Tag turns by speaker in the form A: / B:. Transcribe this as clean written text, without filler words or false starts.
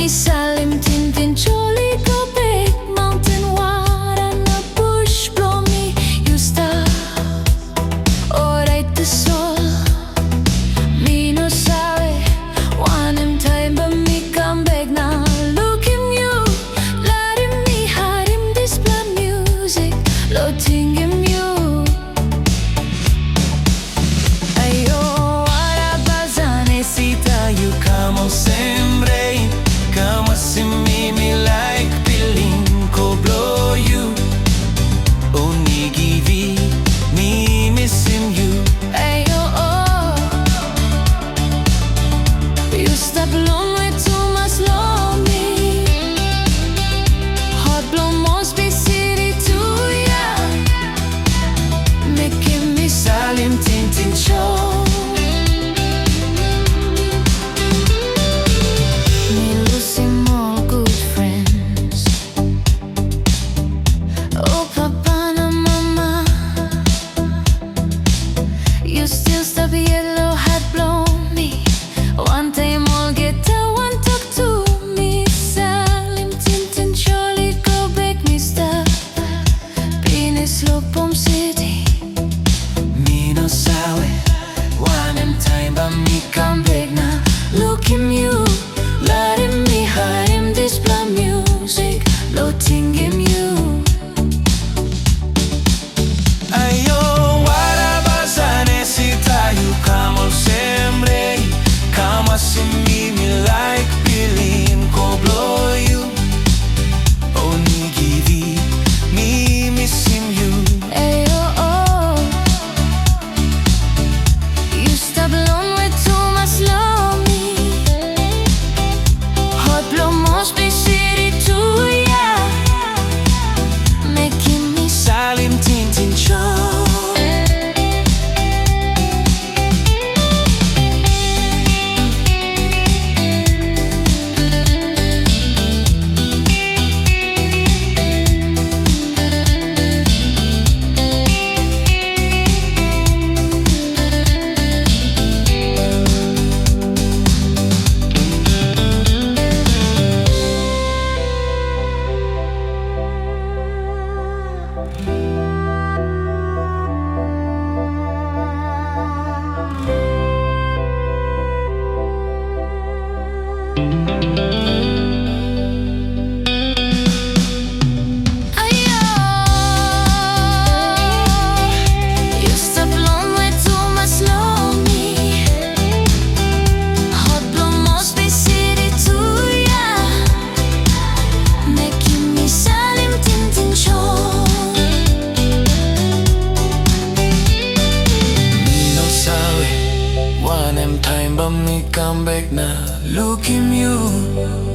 A: me Salim Tintin Chol, go big mountain water and a bush blow me. You stop, alright the soul. Me no sabe, one him time but me come back now. Look him you, let him me hide him this blood music, loading him you.
B: You come on sempre, come on see me like feeling cold blow you. Only give me missing you.
A: Ayo, oh, you step along way too much lonely. Heart blow must be city too, yeah. Making me
B: Salim Tintin Chol.
A: You still stop yellow hat blow me. One time I'll get a one talk to me. Salim Tintin Chol, go back me stop. Penis look bomb city.
B: Me no sabe, one in time but me come back now.
A: Look him you, let him me hide him this blood music, loading him you.
B: See me like feeling cold blow you. Only give me missing you.
A: Ayo, oh, you stop long way too much lonely. Heart blow must be city too, yeah. Making me
B: Salim Tintin Chol. Time but me come back now. Look him you.